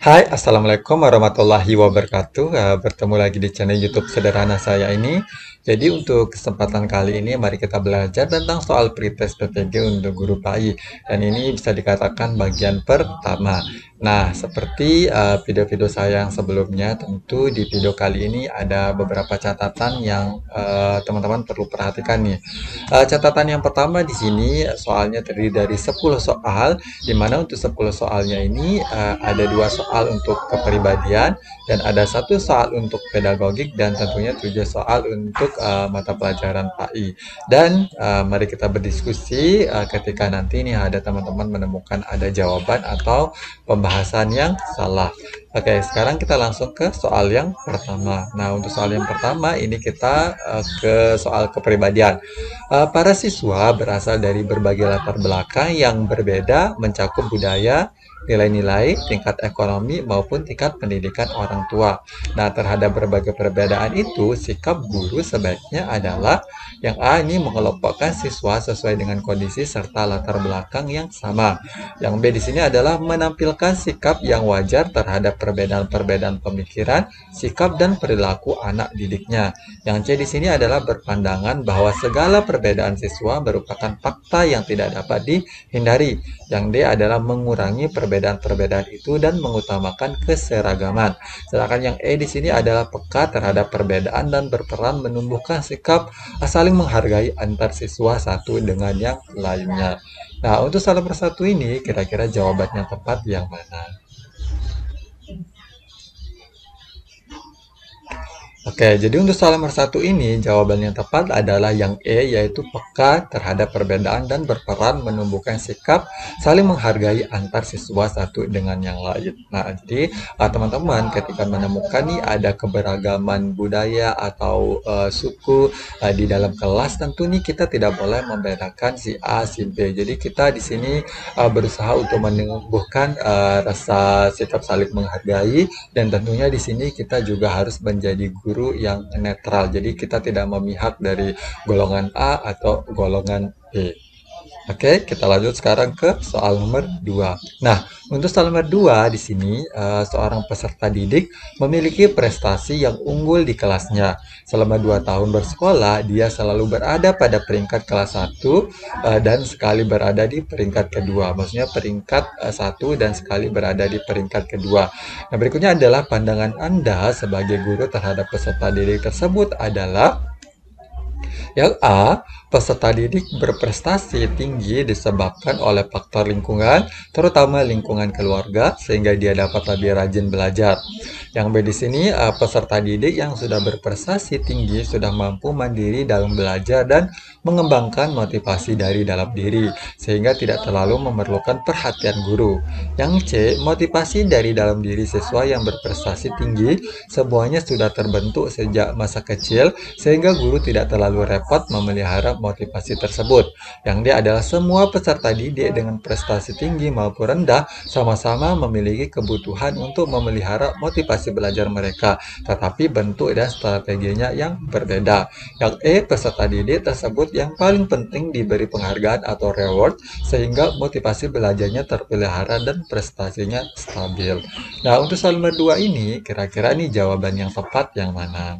Hai, Assalamualaikum warahmatullahi wabarakatuh. Bertemu lagi di channel YouTube sederhana saya ini. Jadi untuk kesempatan kali ini, mari kita belajar tentang soal pretest PPG untuk guru PAI. Dan ini bisa dikatakan bagian pertama. Nah, seperti video-video saya yang sebelumnya, tentu di video kali ini ada beberapa catatan yang teman-teman perlu perhatikan nih. Catatan yang pertama di sini soalnya terdiri dari 10 soal, di mana untuk 10 soalnya ini ada 2 soal untuk kepribadian dan ada 1 soal untuk pedagogik dan tentunya 7 soal untuk mata pelajaran PAI. Dan mari kita berdiskusi ketika nanti nih ada teman-teman menemukan ada jawaban atau pembahasan yang salah. Oke, sekarang kita langsung ke soal yang pertama. Nah, untuk soal yang pertama ini kita ke soal kepribadian. Para siswa berasal dari berbagai latar belakang yang berbeda, mencakup budaya, nilai-nilai, tingkat ekonomi, maupun tingkat pendidikan orang tua. Nah, terhadap berbagai perbedaan itu, sikap guru sebaiknya adalah yang A ini mengelompokkan siswa sesuai dengan kondisi serta latar belakang yang sama. Yang B di sini adalah menampilkan sikap yang wajar terhadap perbedaan-perbedaan pemikiran, sikap, dan perilaku anak didiknya. Yang C di sini adalah berpandangan bahwa segala perbedaan siswa merupakan fakta yang tidak dapat dihindari. Yang D adalah mengurangi perbedaan-perbedaan itu dan mengutamakan keseragaman. Sedangkan yang E di sini adalah peka terhadap perbedaan dan berperan menumbuhkan sikap saling menghargai antar siswa satu dengan yang lainnya. Nah, untuk salah persatu ini, kira-kira jawabannya tepat yang mana? Oke, jadi untuk soal nomor satu ini, jawaban yang tepat adalah yang E, yaitu peka terhadap perbedaan dan berperan menumbuhkan sikap saling menghargai antar siswa satu dengan yang lain. Nah, jadi teman-teman ketika menemukan nih ada keberagaman budaya atau suku di dalam kelas, tentu nih kita tidak boleh membedakan si A, si B. Jadi kita di sini berusaha untuk menumbuhkan rasa sikap saling menghargai dan tentunya di sini kita juga harus menjadi guru yang netral. Jadi kita tidak memihak dari golongan A atau golongan B. Oke, kita lanjut sekarang ke soal nomor 2. Nah, untuk soal nomor 2 di sini seorang peserta didik memiliki prestasi yang unggul di kelasnya. Selama 2 tahun bersekolah, dia selalu berada pada peringkat kelas 1 dan sekali berada di peringkat kedua. Maksudnya peringkat 1 dan sekali berada di peringkat kedua. Nah, berikutnya adalah pandangan Anda sebagai guru terhadap peserta didik tersebut adalah yang A, peserta didik berprestasi tinggi disebabkan oleh faktor lingkungan, terutama lingkungan keluarga, sehingga dia dapat lebih rajin belajar. Yang B di sini, peserta didik yang sudah berprestasi tinggi sudah mampu mandiri dalam belajar dan mengembangkan motivasi dari dalam diri, sehingga tidak terlalu memerlukan perhatian guru. Yang C, motivasi dari dalam diri siswa yang berprestasi tinggi, semuanya sudah terbentuk sejak masa kecil, sehingga guru tidak terlalu repot memelihara motivasi tersebut. Yang D adalah semua peserta didik dengan prestasi tinggi maupun rendah sama-sama memiliki kebutuhan untuk memelihara motivasi belajar mereka, tetapi bentuk dan strateginya yang berbeda. Yang E, peserta didik tersebut yang paling penting diberi penghargaan atau reward sehingga motivasi belajarnya terpelihara dan prestasinya stabil. Nah, untuk soal nomor 2 ini, kira-kira nih jawaban yang tepat yang mana?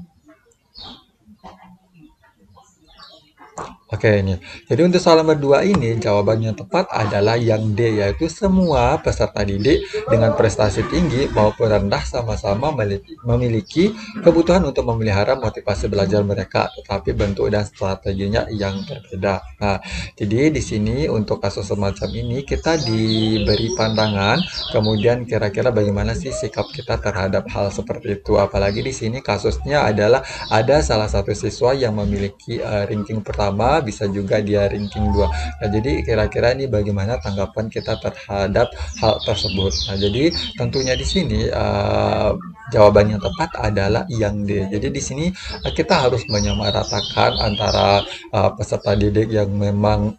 Oke, ini. Jadi untuk soal nomor 2 ini, jawabannya tepat adalah yang D, yaitu semua peserta didik dengan prestasi tinggi maupun rendah sama-sama memiliki kebutuhan untuk memelihara motivasi belajar mereka, tetapi bentuk dan strateginya yang berbeda. Nah, jadi di sini untuk kasus semacam ini, kita diberi pandangan, kemudian kira-kira bagaimana sih sikap kita terhadap hal seperti itu. Apalagi di sini kasusnya adalah ada salah satu siswa yang memiliki ranking pertama, bisa juga dia ranking 2. Nah, jadi kira-kira ini bagaimana tanggapan kita terhadap hal tersebut. Nah, jadi tentunya di sini jawaban yang tepat adalah yang D. Jadi di sini kita harus menyamaratakan antara peserta didik yang memang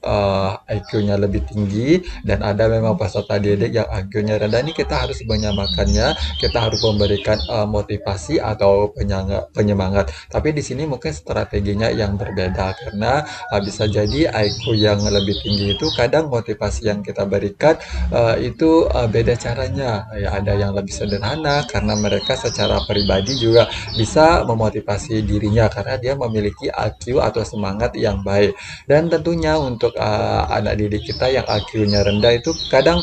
IQ-nya lebih tinggi dan ada memang peserta didik yang IQ-nya rendah. Ini kita harus menyamakannya, kita harus memberikan motivasi atau penyemangat. Tapi di sini mungkin strateginya yang berbeda karena bisa jadi IQ yang lebih tinggi itu kadang motivasi yang kita berikan itu beda caranya. Ya, ada yang lebih sederhana karena mereka secara pribadi juga bisa memotivasi dirinya karena dia memiliki IQ atau semangat yang baik. Dan tentunya untuk anak didik kita yang IQ-nya rendah itu kadang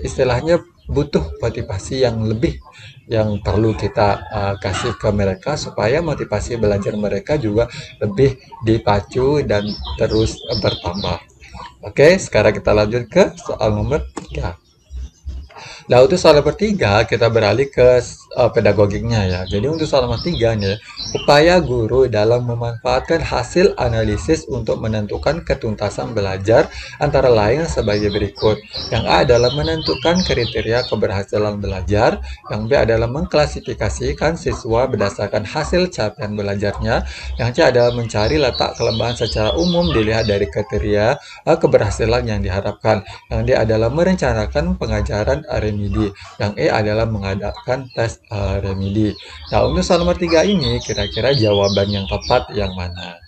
istilahnya butuh motivasi yang lebih yang perlu kita kasih ke mereka supaya motivasi belajar mereka juga lebih dipacu dan terus bertambah. Oke, sekarang kita lanjut ke soal nomor 3. Nah, untuk soal nomor 3, kita beralih ke pedagogiknya ya. Jadi untuk soal nomor 3 nih, upaya guru dalam memanfaatkan hasil analisis untuk menentukan ketuntasan belajar antara lain sebagai berikut. Yang A adalah menentukan kriteria keberhasilan belajar, yang B adalah mengklasifikasikan siswa berdasarkan hasil capaian belajarnya, yang C adalah mencari letak kelemahan secara umum dilihat dari kriteria keberhasilan yang diharapkan. Yang D adalah merencanakan pengajaran remedi. Yang E adalah mengadakan tes remedi. Nah, untuk soal nomor 3 ini, kira-kira jawaban yang tepat yang mana?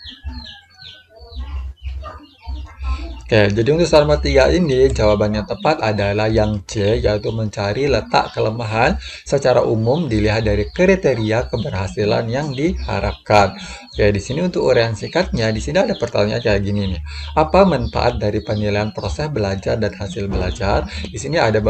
Oke, jadi untuk soal nomor 3 ini, jawaban yang tepat adalah yang C, yaitu mencari letak kelemahan secara umum dilihat dari kriteria keberhasilan yang diharapkan. Oke, di sini untuk uraian singkatnya, di sini ada pertanyaan kayak gini nih. Apa manfaat dari penilaian proses belajar dan hasil belajar? Di sini ada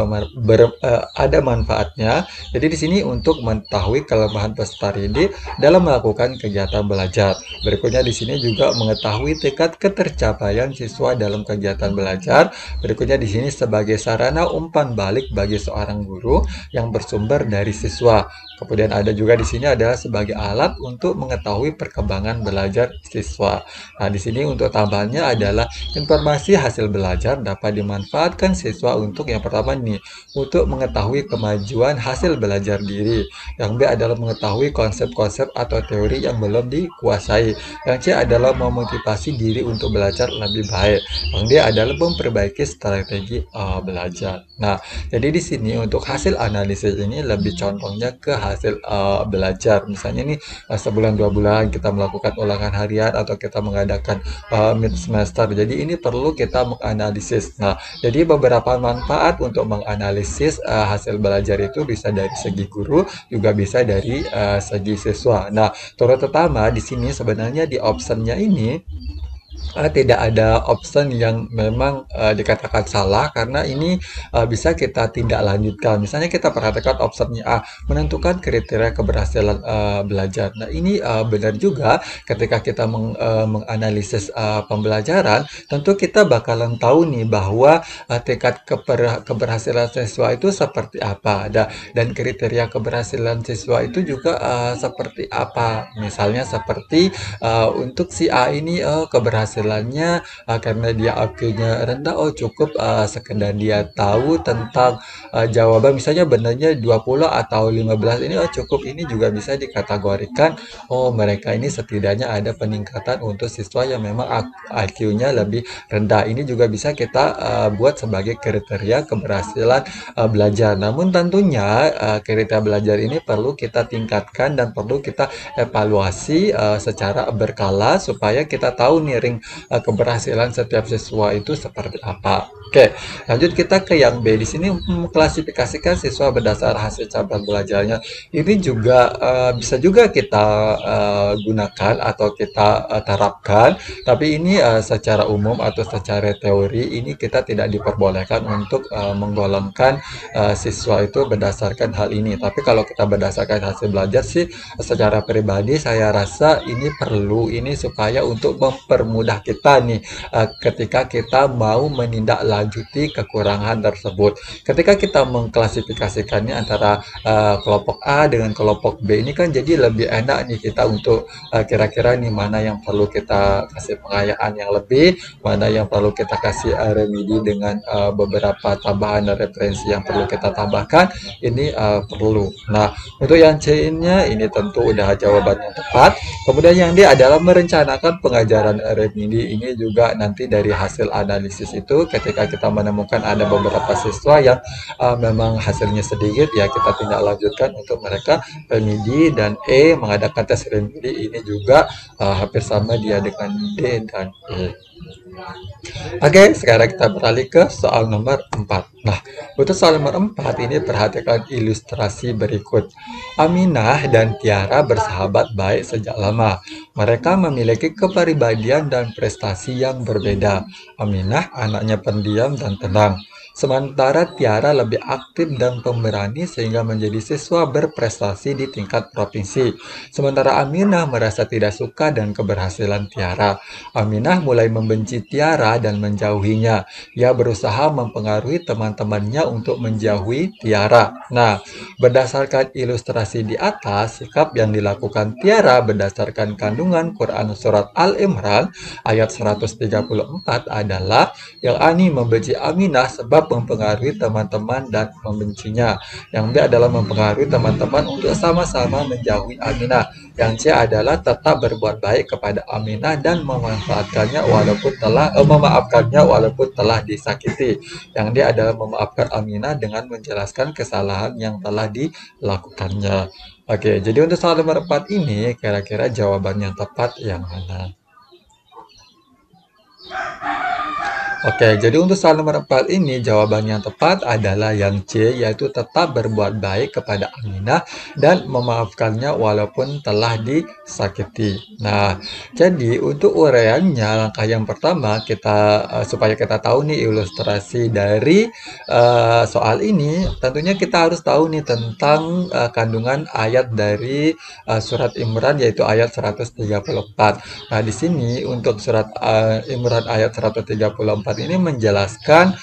manfaatnya. Jadi di sini untuk mengetahui kelemahan peserta didik dalam melakukan kegiatan belajar. Berikutnya di sini juga mengetahui tingkat ketercapaian siswa dalam kegiatan belajar. Berikutnya di sini sebagai sarana umpan balik bagi seorang guru yang bersumber dari siswa. Kemudian ada juga di sini adalah sebagai alat untuk mengetahui perkembangan belajar siswa. Nah, di sini untuk tambahannya adalah informasi hasil belajar dapat dimanfaatkan siswa untuk yang pertama nih, untuk mengetahui kemajuan hasil belajar diri. Yang B adalah mengetahui konsep-konsep atau teori yang belum dikuasai. Yang C adalah memotivasi diri untuk belajar lebih baik. Yang D adalah memperbaiki strategi belajar. Nah, jadi di sini untuk hasil analisis ini lebih condongnya ke hasil belajar. Misalnya nih sebulan 2 bulan kita melakukan ulangan harian atau kita mengadakan mid semester. Jadi ini perlu kita menganalisis. Nah, jadi beberapa manfaat untuk menganalisis hasil belajar itu bisa dari segi guru, juga bisa dari segi siswa. Nah, terutama di sini sebenarnya di optionnya ini tidak ada option yang memang dikatakan salah karena ini bisa kita tindak lanjutkan. Misalnya kita perhatikan optionnya A, menentukan kriteria keberhasilan belajar. Nah, ini benar juga ketika kita menganalisis pembelajaran, tentu kita bakalan tahu nih bahwa tingkat keberhasilan siswa itu seperti apa. Dan kriteria keberhasilan siswa itu juga seperti apa. Misalnya seperti untuk si A ini keberhasilannya karena dia IQ-nya rendah, cukup sekedar dia tahu tentang jawaban, misalnya benarnya 20 atau 15 ini cukup. Ini juga bisa dikategorikan mereka ini setidaknya ada peningkatan untuk siswa yang memang IQ-nya lebih rendah. Ini juga bisa kita buat sebagai kriteria keberhasilan belajar. Namun tentunya kriteria belajar ini perlu kita tingkatkan dan perlu kita evaluasi secara berkala supaya kita tahu nih keberhasilan setiap siswa itu seperti apa. Oke, lanjut kita ke yang B. Di sini mengklasifikasikan siswa berdasar hasil capaian belajarnya. Ini juga bisa juga kita gunakan atau kita terapkan, tapi ini secara umum atau secara teori ini kita tidak diperbolehkan untuk menggolongkan siswa itu berdasarkan hal ini. Tapi kalau kita berdasarkan hasil belajar sih, secara pribadi saya rasa ini perlu ini supaya untuk mempermudah kita nih ketika kita mau menindaklanjuti kekurangan tersebut. Ketika kita mengklasifikasikannya antara kelompok A dengan kelompok B, ini kan jadi lebih enak nih kita untuk kira-kira nih mana yang perlu kita kasih pengayaan yang lebih, mana yang perlu kita kasih remedi dengan beberapa tambahan referensi yang perlu kita tambahkan. Ini perlu. Nah, untuk yang C-nya ini tentu udah jawaban yang tepat. Kemudian yang D adalah merencanakan pengajaran remedi. Jadi ini juga nanti dari hasil analisis itu ketika kita menemukan ada beberapa siswa yang memang hasilnya sedikit, ya kita tindak lanjutkan untuk mereka remedi, dan mengadakan tes remedi ini juga hampir sama dia dengan D dan E. Oke, sekarang kita beralih ke soal nomor 4. Nah, untuk soal nomor 4 ini perhatikan ilustrasi berikut. Aminah dan Tiara bersahabat baik sejak lama. Mereka memiliki kepribadian dan prestasi yang berbeda. Aminah anaknya pendiam dan tenang. Sementara Tiara lebih aktif dan pemberani sehingga menjadi siswa berprestasi di tingkat provinsi. Sementara Aminah merasa tidak suka dan keberhasilan Tiara. Aminah mulai membenci Tiara dan menjauhinya. Ia berusaha mempengaruhi teman-temannya untuk menjauhi Tiara. Nah, berdasarkan ilustrasi di atas, sikap yang dilakukan Tiara berdasarkan kandungan Quran Surat Al-Imran ayat 134 adalah yakni membenci Aminah sebab mempengaruhi teman-teman dan membencinya. Yang B adalah mempengaruhi teman-teman untuk sama-sama menjauhi Aminah. Yang C adalah tetap berbuat baik kepada Aminah dan memaafkannya walaupun telah disakiti. Yang D adalah memaafkan Aminah dengan menjelaskan kesalahan yang telah dilakukannya. Oke, jadi untuk soal nomor 4 ini kira-kira jawaban yang tepat yang mana? Oke, jadi untuk soal nomor 4 ini jawaban yang tepat adalah yang C, yaitu tetap berbuat baik kepada Aminah dan memaafkannya walaupun telah disakiti. Nah, jadi untuk uraiannya langkah yang pertama kita supaya kita tahu nih ilustrasi dari soal ini, tentunya kita harus tahu nih tentang kandungan ayat dari surat Imran yaitu ayat 134. Nah, di sini untuk surat Imran ayat 134 ini menjelaskan,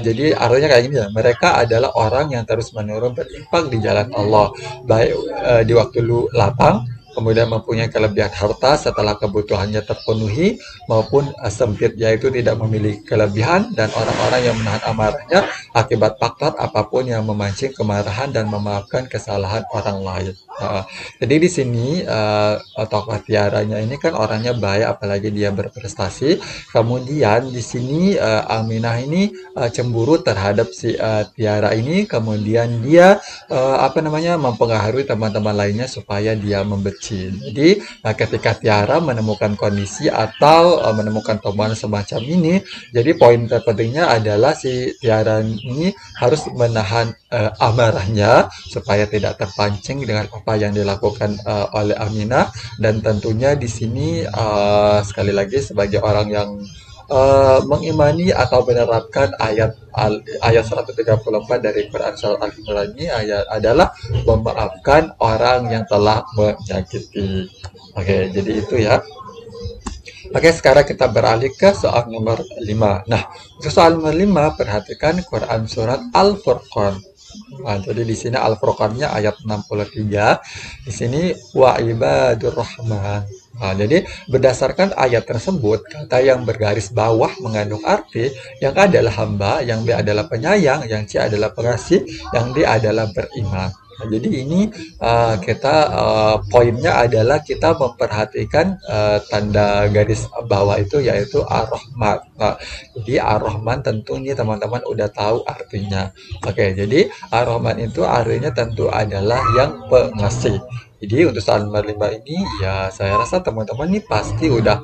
jadi artinya kayak gini ya, mereka adalah orang yang terus-menerus berinfak di jalan Allah, baik di waktu lapang, kemudian mempunyai kelebihan harta setelah kebutuhannya terpenuhi, maupun sempit, yaitu tidak memiliki kelebihan, dan orang-orang yang menahan amarahnya akibat faktor apapun yang memancing kemarahan dan memaafkan kesalahan orang lain. Jadi di sini tokoh Tiaranya ini kan orangnya baik, apalagi dia berprestasi. Kemudian di sini Aminah ini cemburu terhadap si Tiara ini. Kemudian dia mempengaruhi teman-teman lainnya supaya dia membenci. Jadi ketika Tiara menemukan kondisi atau menemukan temuan semacam ini, jadi poin terpentingnya adalah si Tiara ini harus menahan amarahnya supaya tidak terpancing dengan apa yang dilakukan oleh Aminah. Dan tentunya di sini sekali lagi sebagai orang yang mengimani atau menerapkan ayat 134 dari Quran Surat Al-Imran ini adalah memaafkan orang yang telah menyakiti. Oke, jadi itu ya. Oke, sekarang kita beralih ke soal nomor 5. Nah, untuk soal nomor 5, perhatikan Quran Surat Al-Furqan. Nah, jadi di sini Al-Furqannya ayat 63. Di sini wa ibadur rahman. Nah, jadi berdasarkan ayat tersebut, kata yang bergaris bawah mengandung arti yang A adalah hamba, yang B adalah penyayang, yang C adalah pengasih, yang D adalah beriman. Nah, jadi ini poinnya adalah kita memperhatikan tanda garis bawah itu yaitu Ar-Rahman. Nah, jadi Ar-Rahman tentu ini teman-teman udah tahu artinya. Oke, jadi Ar-Rahman itu artinya tentu adalah yang pengasih. Jadi untuk soal nomor 5 ini ya saya rasa teman-teman ini pasti udah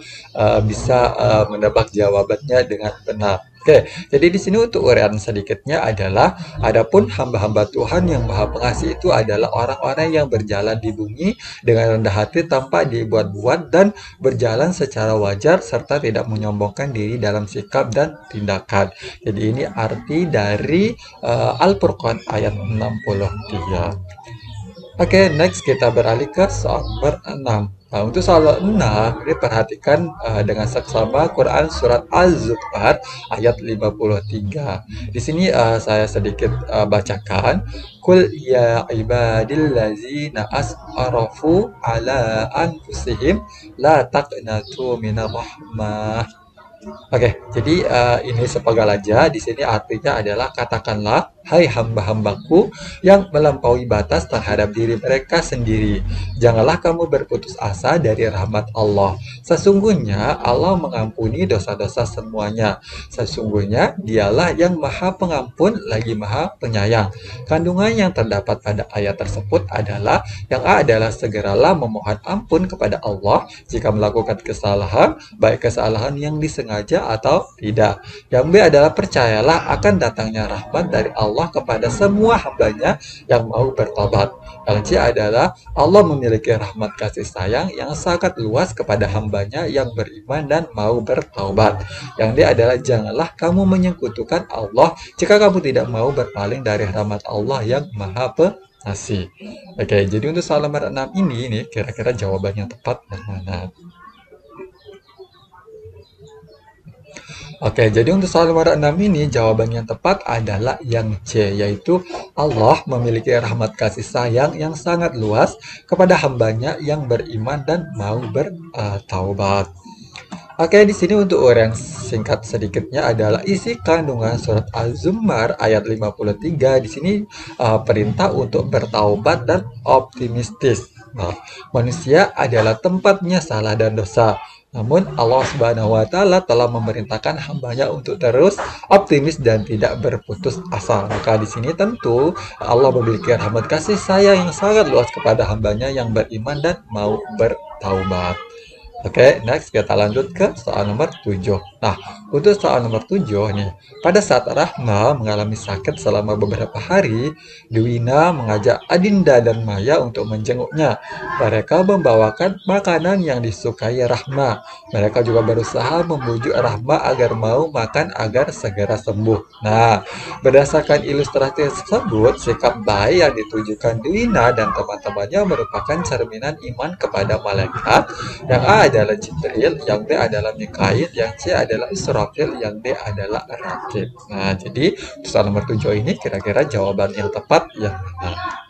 bisa menebak jawabannya dengan benar. Oke, jadi di sini untuk uraian sedikitnya adalah adapun hamba-hamba Tuhan yang Maha Pengasih itu adalah orang-orang yang berjalan di bumi dengan rendah hati tanpa dibuat-buat dan berjalan secara wajar serta tidak menyombongkan diri dalam sikap dan tindakan. Jadi ini arti dari Al-Furqan ayat 63. Oke, next kita beralih ke soal nomor 6. Nah, untuk soal 6, ini perhatikan dengan seksama Quran Surat Az-Zukhruf ayat 53. Di sini saya sedikit bacakan. Qul ya ibadillazina asrafu ala anfusihim la taqnatu minar rahmah. Oke, jadi ini sepenggal aja. Di sini artinya adalah katakanlah, hai hamba-hambaku yang melampaui batas terhadap diri mereka sendiri. Janganlah kamu berputus asa dari rahmat Allah. Sesungguhnya Allah mengampuni dosa-dosa semuanya. Sesungguhnya Dialah yang Maha Pengampun lagi Maha Penyayang. Kandungan yang terdapat pada ayat tersebut adalah yang A adalah segeralah memohon ampun kepada Allah jika melakukan kesalahan, baik kesalahan yang disengaja atau tidak. Yang B adalah percayalah akan datangnya rahmat dari Allah kepada semua hambanya yang mau bertobat. Yang C adalah Allah memiliki rahmat kasih sayang yang sangat luas kepada hambanya yang beriman dan mau bertaubat. Yang D adalah janganlah kamu menyekutukan Allah jika kamu tidak mau berpaling dari rahmat Allah yang maha pengasih. Oke, jadi untuk soal nomor 6 ini kira-kira jawaban yang tepat yang mana? Oke, jadi untuk soal nomor 6 ini jawaban yang tepat adalah yang C, yaitu Allah memiliki rahmat kasih sayang yang sangat luas kepada hambanya yang beriman dan mau bertaubat. Oke, di sini untuk uraian singkat sedikitnya adalah isi kandungan surat Az-Zumar ayat 53. Di sini perintah untuk bertaubat dan optimistis. Nah, manusia adalah tempatnya salah dan dosa. Namun Allah Subhanahu wa taala telah memerintahkan hambanya untuk terus optimis dan tidak berputus asa. Maka di sini tentu Allah memiliki rahmat kasih sayang yang sangat luas kepada hambanya yang beriman dan mau bertaubat. Oke, next kita lanjut ke soal nomor 7. Nah, untuk soal nomor 7 nih, pada saat Rahma mengalami sakit selama beberapa hari, Dwina mengajak Adinda dan Maya untuk menjenguknya. Mereka membawakan makanan yang disukai Rahma. Mereka juga berusaha membujuk Rahma agar mau makan agar segera sembuh. Nah, berdasarkan ilustrasi tersebut, sikap baik yang ditujukan Dwina dan teman-temannya merupakan cerminan iman kepada malaikat. Yang A adalah Jibril, yang B adalah Mikail, yang C adalah Israfil, yang D adalah Rakib. Nah, jadi soal nomor 7 ini kira-kira jawaban yang tepat yang mana?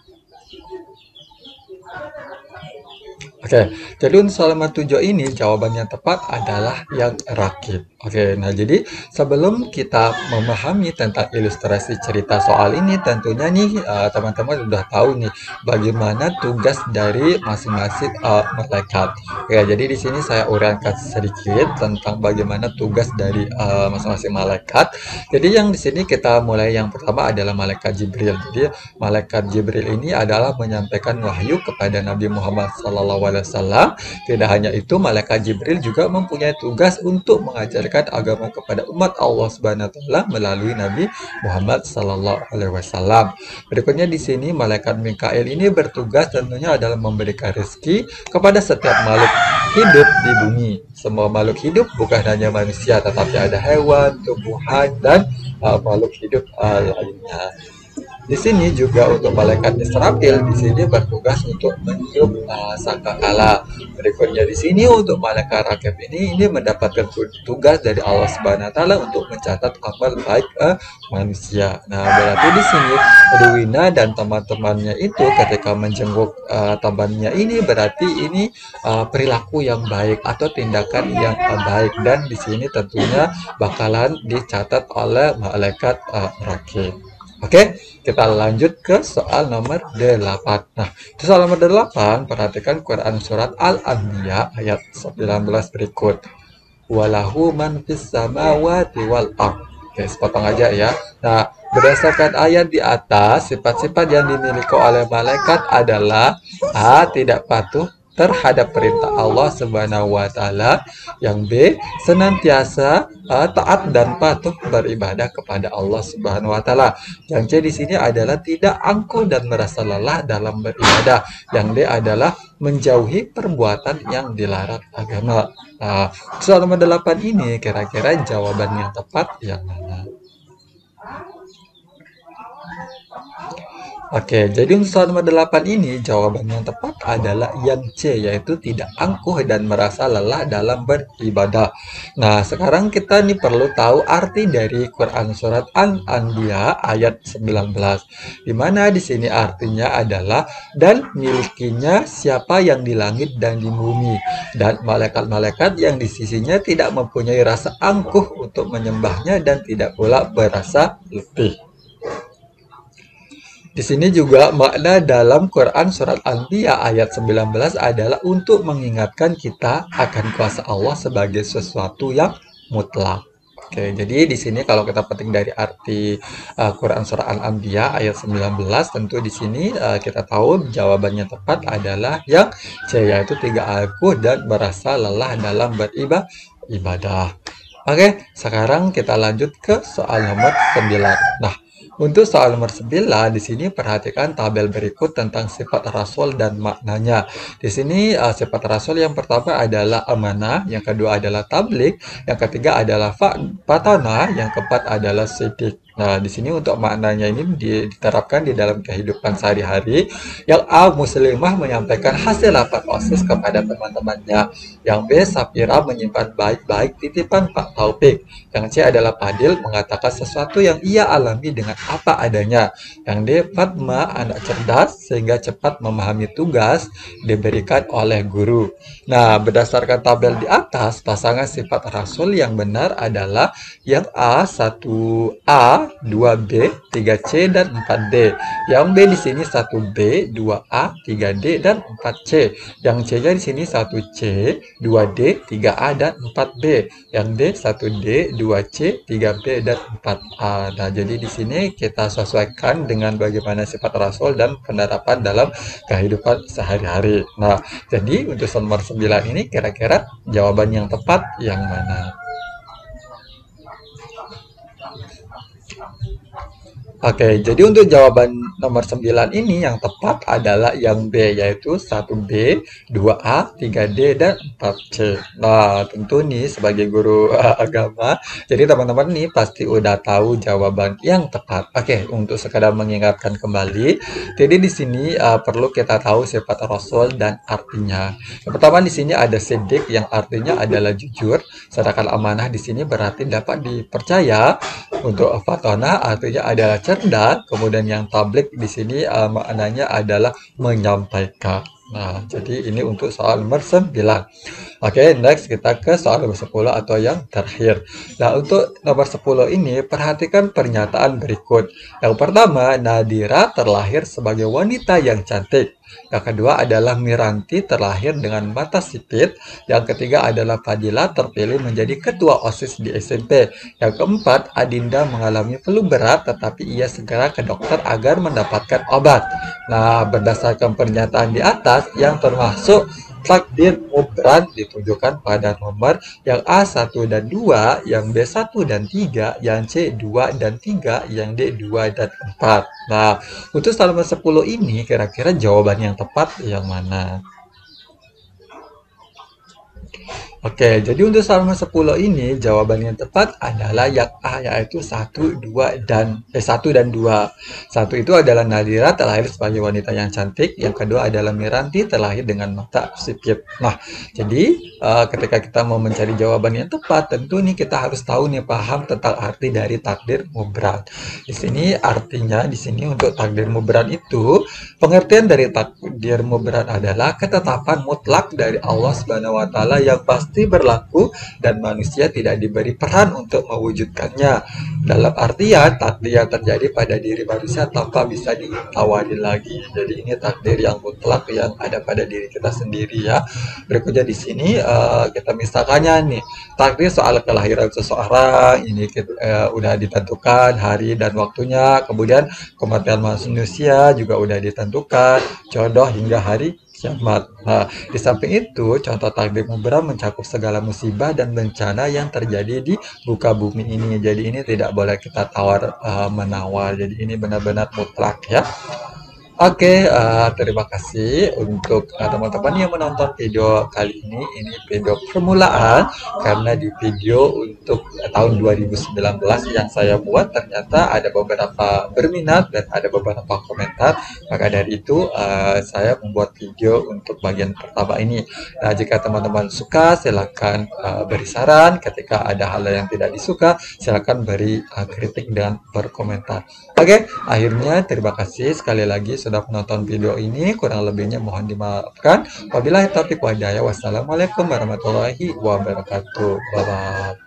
Oke, jadi untuk soal nomor 7 ini jawaban yang tepat adalah yang rakib. Oke, nah jadi sebelum kita memahami tentang ilustrasi cerita soal ini, tentunya nih teman-teman sudah tahu nih bagaimana tugas dari masing-masing malaikat. Oke, jadi di sini saya uraikan sedikit tentang bagaimana tugas dari masing-masing malaikat. Jadi yang di sini kita mulai yang pertama adalah malaikat Jibril. Jadi malaikat Jibril ini adalah menyampaikan wahyu kepada Nabi Muhammad SAW. Tidak hanya itu, malaikat Jibril juga mempunyai tugas untuk mengajarkan agama kepada umat Allah Subhanahu wa taala melalui Nabi Muhammad SAW. Berikutnya di sini malaikat Mikail ini bertugas tentunya adalah memberikan rezeki kepada setiap makhluk hidup di bumi. Semua makhluk hidup bukan hanya manusia, tetapi ada hewan, tumbuhan, dan makhluk hidup lainnya. Di sini juga untuk malaikat Israfil di sini bertugas untuk meniup sangkakala. Berikutnya di sini untuk malaikat Rakib ini mendapatkan tugas dari Allah Subhanahu wa taala untuk mencatat amal baik manusia. Nah, berarti di sini Dwina dan teman-temannya itu ketika menjenguk temannya ini berarti ini perilaku yang baik atau tindakan yang baik, dan di sini tentunya bakalan dicatat oleh malaikat Rakib. Oke, kita lanjut ke soal nomor 8. Nah, di soal nomor 8, perhatikan Quran surat Al-Anbiya ayat 19 berikut. Walahu man fis samawati wal ard. Oke, sepotong aja ya. Nah, berdasarkan ayat di atas, sifat-sifat yang dimiliki oleh malaikat adalah A. Tidak patuh terhadap perintah Allah Subhanahu wa taala. Yang B, senantiasa taat dan patuh beribadah kepada Allah Subhanahu wa taala. Yang C di sini adalah tidak angkuh dan merasa lelah dalam beribadah. Yang D adalah menjauhi perbuatan yang dilarang agama. Nah, soal nomor 8 ini kira-kira jawaban yang tepat yang mana? Oke, jadi untuk soal nomor 8 ini, jawaban yang tepat adalah yang C, yaitu tidak angkuh dan merasa lelah dalam beribadah. Nah, sekarang kita nih perlu tahu arti dari Quran Surat Al-Anbiya ayat 19. Di mana di sini artinya adalah, dan milikinya siapa yang di langit dan di bumi, dan malaikat-malaikat yang di sisinya tidak mempunyai rasa angkuh untuk menyembahnya dan tidak pula berasa letih. Di sini juga makna dalam Quran Surat Al-Anbiya ayat 19 adalah untuk mengingatkan kita akan kuasa Allah sebagai sesuatu yang mutlak. Oke, jadi di sini kalau kita petik dari arti Quran Surah Al-Anbiya ayat 19, tentu di sini kita tahu jawabannya tepat adalah yang C, yaitu tidak angkuh dan merasa lelah dalam beribadah. Oke, sekarang kita lanjut ke soal nomor 9. Nah, untuk soal nomor 9, di sini perhatikan tabel berikut tentang sifat rasul dan maknanya. Di sini sifat rasul yang pertama adalah amanah, yang kedua adalah tablik, yang ketiga adalah fatana, yang keempat adalah sidik. Nah, di sini untuk maknanya ini diterapkan di dalam kehidupan sehari-hari. Yang A, muslimah menyampaikan hasil rapat OSIS kepada teman-temannya. Yang B, Safira menyimpan baik-baik titipan Pak Taufik. Yang C adalah Fadil mengatakan sesuatu yang ia alami dengan apa adanya. Yang D, Fatma anak cerdas sehingga cepat memahami tugas diberikan oleh guru. Nah, berdasarkan tabel di atas, pasangan sifat rasul yang benar adalah yang A, 1A, 2B, 3C, dan 4D. Yang B di sini 1B, 2A, 3D, dan 4C. Yang C-nya di sini 1C, 2D, 3A, dan 4B. Yang D 1D, 2C, 3B, dan 4A. Nah, jadi di sini kita sesuaikan dengan bagaimana sifat rasul dan penerapan dalam kehidupan sehari-hari. Nah, jadi untuk nomor 9 ini kira-kira jawaban yang tepat yang mana? Oke, jadi untuk jawaban nomor 9 ini yang tepat adalah yang B, yaitu 1B, 2A, 3D, dan 4C. Nah, tentu nih sebagai guru agama, jadi teman-teman nih pasti udah tahu jawaban yang tepat. Oke, untuk sekadar mengingatkan kembali, jadi di sini perlu kita tahu sifat Rasul dan artinya. Yang pertama di sini ada sidik yang artinya adalah jujur, sedangkan amanah di sini berarti dapat dipercaya. Untuk fatona artinya adalah cerdas, kemudian yang tablik di sini maknanya adalah menyampaikan. Nah, jadi ini untuk soal nomor 9. Oke, next kita ke soal nomor 10 atau yang terakhir. Nah, untuk nomor 10 ini perhatikan pernyataan berikut. Yang pertama, Nadira terlahir sebagai wanita yang cantik. Yang kedua adalah Miranti terlahir dengan mata sipit. Yang ketiga adalah Fadila terpilih menjadi ketua OSIS di SMP. Yang keempat, Adinda mengalami flu berat tetapi ia segera ke dokter agar mendapatkan obat. Nah, berdasarkan pernyataan di atas yang termasuk takdir mubran ditunjukkan pada nomor yang A1 dan 2, yang B1 dan 3, yang C2 dan 3, yang D2 dan 4. Nah, untuk soal nomor 10 ini kira-kira jawaban yang tepat yang mana? Oke, jadi untuk soal nomor 10 ini jawaban yang tepat adalah yang A, yaitu 1, 2, dan 1 dan 2. 1 itu adalah Nadira terlahir sebagai wanita yang cantik, yang kedua adalah Miranti terlahir dengan mata sipit. Nah, jadi ketika kita mau mencari jawaban yang tepat, tentu nih kita harus tahu nih paham tentang arti dari takdir mubran. Di sini artinya di sini untuk takdir mubran itu pengertian dari takdir mubran adalah ketetapan mutlak dari Allah Subhanahu wa taala yang pasti berlaku dan manusia tidak diberi peran untuk mewujudkannya. Dalam artian takdir yang terjadi pada diri manusia tanpa bisa ditawari lagi. Jadi ini takdir yang mutlak yang ada pada diri kita sendiri ya. Berikutnya di sini kita misalkannya nih takdir soal kelahiran seseorang ini udah ditentukan hari dan waktunya, kemudian kematian manusia juga udah ditentukan, jodoh hingga hari kiamat. Nah, di samping itu, contoh takdir mubram mencakup segala musibah dan bencana yang terjadi di muka bumi ini. Jadi ini tidak boleh kita tawar menawar. Jadi ini benar-benar mutlak ya. Oke, terima kasih untuk teman-teman yang menonton video kali ini. Ini video permulaan karena di video untuk tahun 2019 yang saya buat ternyata ada beberapa berminat dan ada beberapa komentar. Maka dari itu saya membuat video untuk bagian pertama ini. Nah, jika teman-teman suka, silakan beri saran. Ketika ada hal yang tidak disuka, silakan beri kritik dan berkomentar. Oke, akhirnya terima kasih sekali lagi sudah menonton video ini. Kurang lebihnya mohon dimaafkan. Wabillahi taufiq wal hidayah. Wassalamualaikum warahmatullahi wabarakatuh. Bye bye.